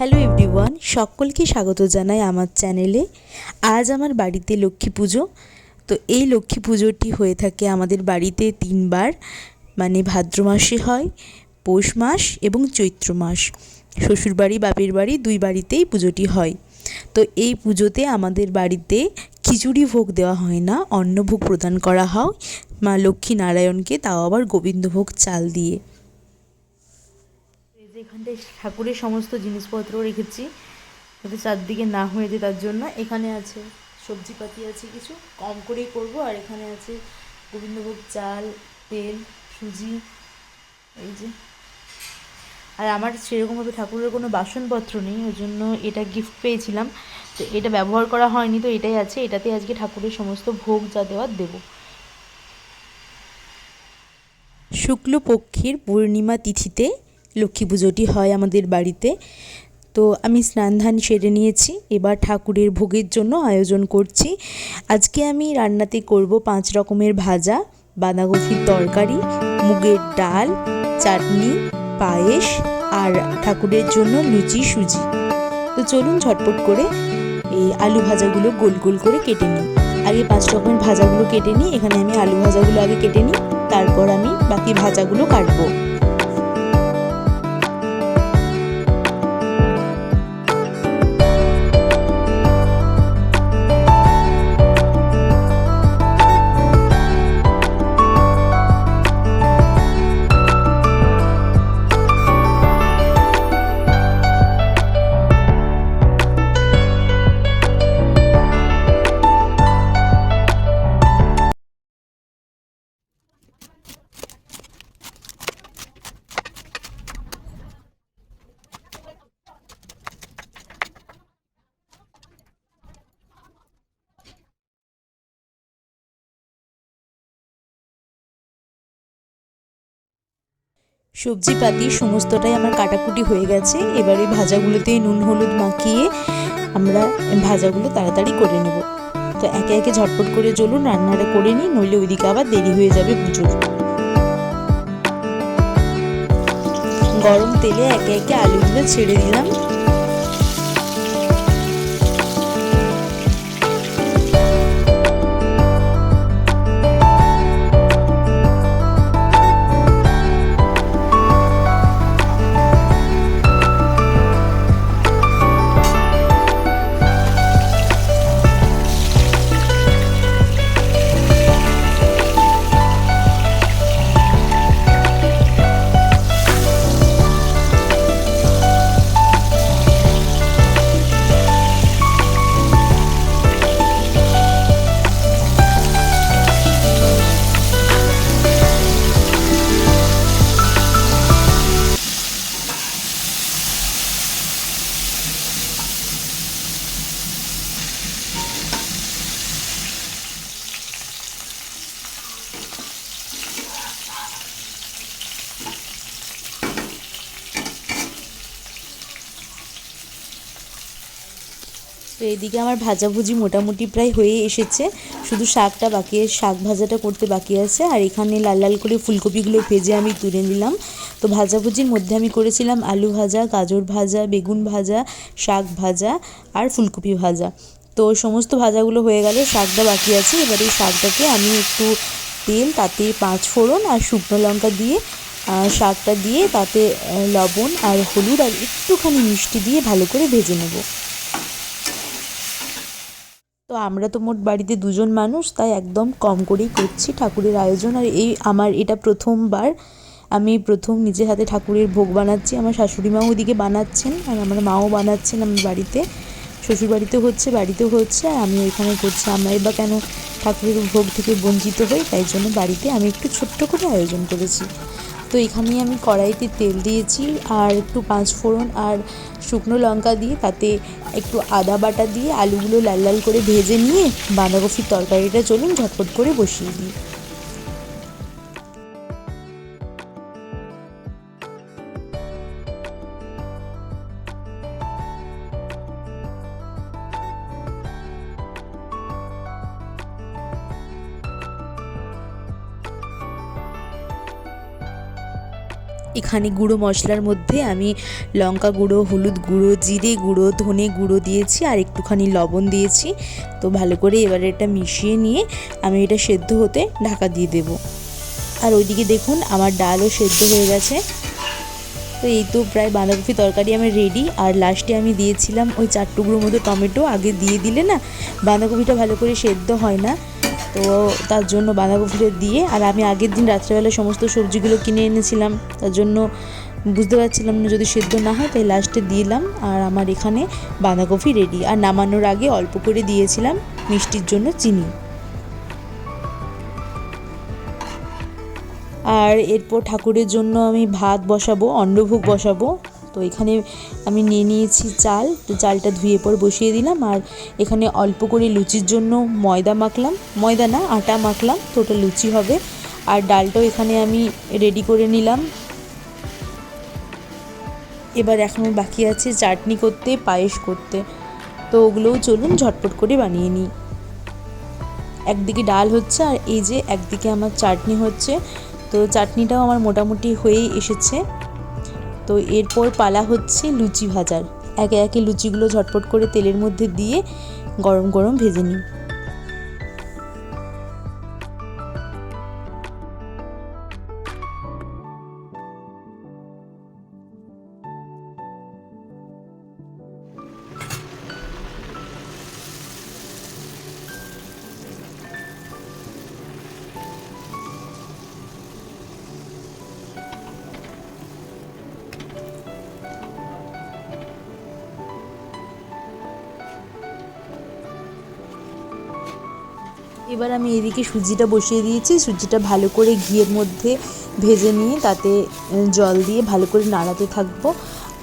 Hello everyone, সকলকে স্বাগত জানাই আমার চ্যানেলে। আজ আমার বাড়িতে লক্ষ্মী পুজো। তো এই লক্ষ্মী পুজোটি হয়ে থাকে আমাদের বাড়িতে 3বার, মানে ভাদ্র মাসে হয়, পৌষ মাস এবং চৈত্র মাস। শ্বশুরবাড়ি বাপের বাড়ি দুই বাড়িতেই পুজোটি হয়। তো এই পুজোতে আমাদের বাড়িতে খিচুড়ি ভোগ দেওয়া হয় না, অন্নভোগ প্রদান করা হয় মা লক্ষ্মী নারায়ণকে, তাও আবার গোবিন্দভোগ চাল দিয়ে। এখানটায় ঠাকুরের সমস্ত জিনিসপত্র রেখেছি যাতে চারদিকে না হয়ে যায়, তার জন্য। এখানে আছে সবজিপাতি, আছে কিছু কম করেই করব, আর এখানে আছে গোবিন্দভোগ চাল, তেল, সুজি, এই যে। আর আমার সেরকমভাবে ঠাকুরের কোনো বাসনপত্র নেই, ওই জন্য এটা গিফট পেয়েছিলাম, তো এটা ব্যবহার করা হয়নি, তো এটাই আছে। এটাতে আজকে ঠাকুরের সমস্ত ভোগ যা দেওয়ার দেব। শুক্লপক্ষের পূর্ণিমা তিথিতে লক্ষ্মী পুজোটি হয় আমাদের বাড়িতে। তো আমি স্নান ধান সেরে নিয়েছি, এবার ঠাকুরের ভোগের জন্য আয়োজন করছি। আজকে আমি রান্নাতে করব 5 রকমের ভাজা, বাঁধাকপির তরকারি, মুগের ডাল, চাটনি, পায়েস আর ঠাকুরের জন্য লুচি সুজি। তো চলুন ঝটপট করে এই আলু ভাজাগুলো গোল গোল করে কেটে নিই। আগে 5 রকমের ভাজাগুলো কেটে নিই। এখানে আমি আলু ভাজাগুলো আগে কেটে নিই, তারপর আমি বাকি ভাজাগুলো কাটবো। সবজিপাতি সমস্তটাই আমার কাটাকুটি হয়ে গেছে। এবার এই ভাজাগুলোতে নুন হলুদ মাখিয়ে আমরা ভাজাগুলো তাড়াতাড়ি করে নেব। তো একে একে ঝটপট করে চলুন রান্নাটা করে নিই, নইলে ওইদিকে আবার দেরি হয়ে যাবে পুজোর। গরম তেলে একে একে আলুগুলো ছেড়ে দিলাম। তো এইদিকে আমার ভাজাভুজি মোটামুটি প্রায় হয়ে এসেছে, শুধু শাকটা বাকি, শাক ভাজাটা করতে বাকি আছে। আর এখানে লাল লাল করে ফুলকপিগুলো ভেজে আমি তুলে নিলাম। তো ভাজাভুজির মধ্যে আমি করেছিলাম আলু ভাজা, গাজর ভাজা, বেগুন ভাজা, শাক ভাজা আর ফুলকপি ভাজা। তো সমস্ত ভাজাগুলো হয়ে গেল, শাকটা বাকি আছে। এবার এই শাকটাকে আমি একটু তেল, তাতে 5 ফোড়ন আর শুকনো লঙ্কা দিয়ে, শাকটা দিয়ে তাতে লবণ আর হলুদ আর একটুখানি মিষ্টি দিয়ে ভালো করে ভেজে নেব। তো আমরা তো মোট বাড়িতে 2 জন মানুষ, তাই একদম কম করেই করছি ঠাকুরের আয়োজন। আর এই আমার এটা প্রথমবার, আমি প্রথম নিজের হাতে ঠাকুরের ভোগ বানাচ্ছি। আমার শাশুড়ি মাও ওইদিকে বানাচ্ছেন আর আমার মাও বানাচ্ছেন। আমার বাড়িতে, শ্বশুর বাড়িতেও হচ্ছে, বাড়িতেও হচ্ছে, আর আমি এখানে করছি। আমরাই বা কেন ঠাকুরের ভোগ থেকে বঞ্চিত হই, তাই জন্য বাড়িতে আমি একটু ছোট্ট করে আয়োজন করেছি। তো এখানে আমি কড়াইতে তেল দিয়েছি আর একটু 5 ফোড়ন আর শুকনো লঙ্কা দিয়ে, তাতে একটু আদা বাটা দিয়ে আলুগুলো লাল লাল করে ভেজে নিয়ে বাঁধাকপির তরকারিটা চলুন ঝটপট করে বসিয়ে দিই। এখানে গুঁড়ো মশলার মধ্যে আমি লঙ্কা গুঁড়ো, হলুদ গুঁড়ো, জিরে গুঁড়ো, ধনে গুঁড়ো দিয়েছি আর একটুখানি লবণ দিয়েছি। তো ভালো করে এবারে এটা মিশিয়ে নিয়ে আমি এটা সেদ্ধ হতে ঢাকা দিয়ে দেব। আর ওইদিকে দেখুন আমার ডালও সেদ্ধ হয়ে গেছে। তো এই তো প্রায় বাঁধাকপি তরকারি আমার রেডি। আর লাস্টে আমি দিয়েছিলাম ওই 4 টুকরো মতো টমেটো। আগে দিয়ে দিলে না বাঁধাকপিটা ভালো করে সেদ্ধ হয় না, তো তার জন্য বাঁধাকপিটা দিয়ে, আর আমি আগের দিন রাত্রেবেলা সমস্ত সবজিগুলো কিনে এনেছিলাম, তার জন্য বুঝতে পারছিলাম না যদি সেদ্ধ না হয়, তাই লাস্টে দিলাম। আর আমার এখানে বাঁধাকপি রেডি। আর নামানোর আগে অল্প করে দিয়েছিলাম মিষ্টির জন্য চিনি। আর এরপর ঠাকুরের জন্য আমি ভাত বসাবো, অন্নভোগ বসাবো। তো এখানে আমি নিয়ে নিয়েছি চাল, তো চালটা ধুয়ে পর বসিয়ে দিলাম। আর এখানে অল্প করে লুচির জন্য ময়দা মাখলাম, ময়দা না আটা মাখলাম, তো ওটা লুচি হবে। আর ডালটাও এখানে আমি রেডি করে নিলাম। এবার এখনও বাকি আছে চাটনি করতে, পায়েস করতে, তো ওগুলোও চলুন ঝটপট করে বানিয়ে নিই। একদিকে ডাল হচ্ছে আর এই যে একদিকে আমার চাটনি হচ্ছে। তো চাটনিটাও আমার মোটামুটি হয়েই এসেছে। তো এরপর পালা হচ্ছে লুচি ভাজার। একে একে লুচিগুলো ঝটপট করে তেলের মধ্যে দিয়ে গরম গরম ভেজে নিই। এবার আমি এদিকে সুজিটা বসিয়ে দিয়েছি। সুজিটা ভালো করে ঘিয়ের মধ্যে ভেজে নিয়ে তাতে জল দিয়ে ভালো করে নাড়াতে থাকবো।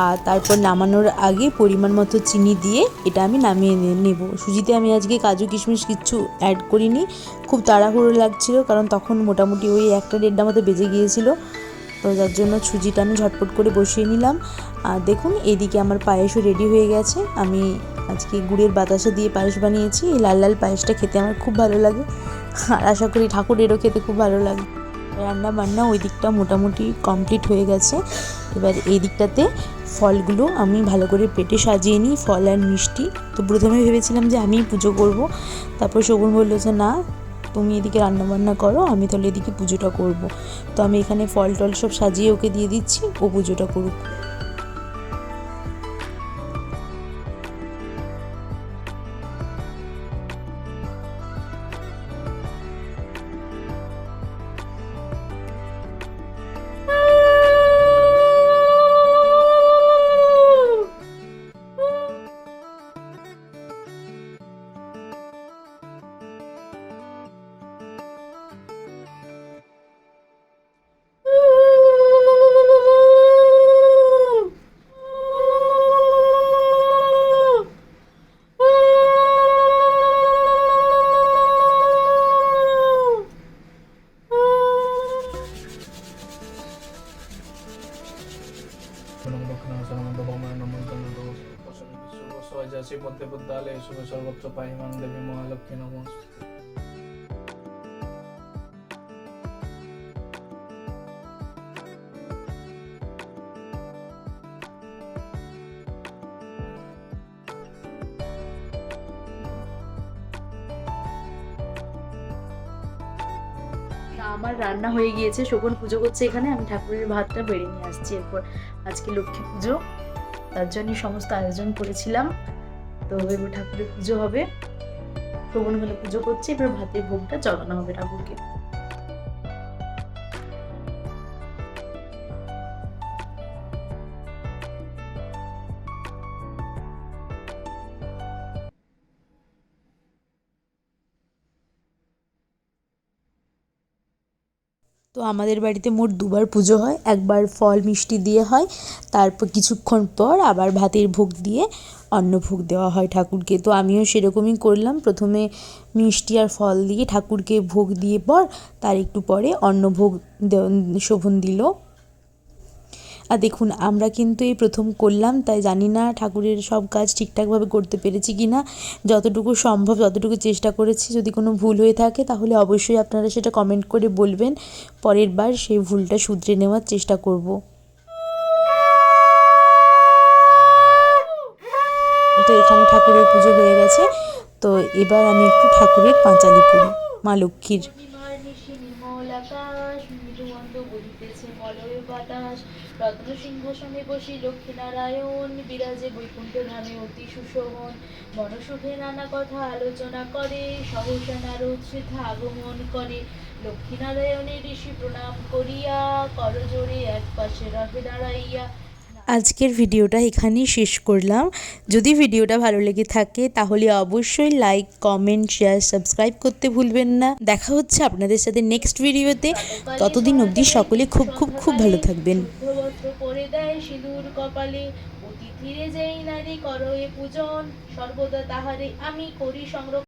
আর তারপর নামানোর আগে পরিমাণ মতো চিনি দিয়ে এটা আমি নামিয়ে নেব। সুজিতে আমি আজকে কাজু কিশমিশ কিচ্ছু অ্যাড করিনি, খুব তাড়াহুড়ো লাগছিলো, কারণ তখন মোটামুটি ওই 1-1:30 মতো বেজে গিয়েছিলো। তো যার জন্য সুজিটা আমি ঝটপট করে বসিয়ে নিলাম। আর দেখুন এদিকে আমার পায়েসও রেডি হয়ে গেছে। আমি আজকে গুড়ের বাতাসা দিয়ে পায়েস বানিয়েছি। এই লাল লাল পায়েসটা খেতে আমার খুব ভালো লাগে, আর আশা করি ঠাকুরেরও খেতে খুব ভালো লাগে। রান্না বান্না ওই দিকটা মোটামুটি কমপ্লিট হয়ে গেছে। এবার এই দিকটাতে ফলগুলো আমি ভালো করে পেটে সাজিয়ে নিই, ফল আর মিষ্টি। তো প্রথমে ভেবেছিলাম যে আমিই পুজো করব, তারপর শগুন বললো যে না তুমি এদিকে রান্নাবান্না করো, আমি তাহলে এদিকে পুজোটা করব। তো আমি এখানে ফল টল সব সাজিয়ে ওকে দিয়ে দিচ্ছি, ও পুজোটা করুক। মধ্যে বুদ্ধালে শুভ সর্বত্র পাহিমাং দেবী মহালক্ষ্মী নমস্তে। আমার রান্না হয়ে গিয়েছে, শকুন পুজো করছে এখানে, আমি ঠাকুরের ভাতটা বেড়ে নিয়ে আসছি। এরপর আজকে লক্ষ্মী পুজো, তার জন্যই সমস্ত আয়োজন করেছিলাম। তো এবার ঠাকুরের পুজো হবে, শকুন হলে পুজো করছে, এবার ভাতের ভোগটা চড়ানো হবে ঠাকুরকে। তো আমাদের বাড়িতে মোট দুবার পুজো হয়, একবার ফল মিষ্টি দিয়ে হয়, তারপর কিছুক্ষণ পর আবার ভাতের ভোগ দিয়ে অন্নভোগ দেওয়া হয় ঠাকুরকে। তো আমিও সেরকমই করলাম, প্রথমে মিষ্টি আর ফল দিয়ে ঠাকুরকে ভোগ দিয়ে পর তার একটু পরে অন্নভোগ শোভন দিল। আর দেখুন আমরা কিন্তু এই প্রথম করলাম, তাই জানি না ঠাকুরের সব কাজ ঠিকঠাকভাবে করতে পেরেছি কি না। যতটুকু সম্ভব ততটুকু চেষ্টা করেছি, যদি কোনো ভুল হয়ে থাকে তাহলে অবশ্যই আপনারা সেটা কমেন্ট করে বলবেন, পরের বার সেই ভুলটা শুধরে নেওয়ার চেষ্টা করব। তো এখানে ঠাকুরের পুজো হয়ে গেছে। তো এবার আমি একটু ঠাকুরের পাঁচালি পড়ি মা লক্ষ্মীর। পূর্ণিমার নিশি নির্মল আকাশ, মৃদুমন্দ বলিতেছে মলয় বাতাস। রত্ন সিংহাসনে বসি লক্ষ্মীনারায়ণ, বিরাজে বৈকুণ্ঠ ধামে অতি সুশোভন। মনসুখে নানা কথা আলোচনা করে, সহসা নারদ শ্রীথা আগমন করে। লক্ষ্মীনারায়ণের ঋষি প্রণাম করিয়া, করজোড়ে এক পাশে রহে দাঁড়াইয়া। আজকের ভিডিওটা এখানেই শেষ করলাম। যদি ভিডিওটা ভালো লেগে থাকে তাহলে অবশ্যই লাইক, কমেন্ট, শেয়ার, সাবস্ক্রাইব করতে ভুলবেন না। দেখা হচ্ছে আপনাদের সাথে নেক্সট ভিডিওতে। ততদিন অবধি সকলে খুব খুব খুব ভালো থাকবেন। শুদ্ধ বস্ত্র পরে দেয় সিঁদুর কপালে, অতিথিরে যেই নারী করয়ে পূজন, সর্বদা তাহারে আমি করি সংরক্ষণ।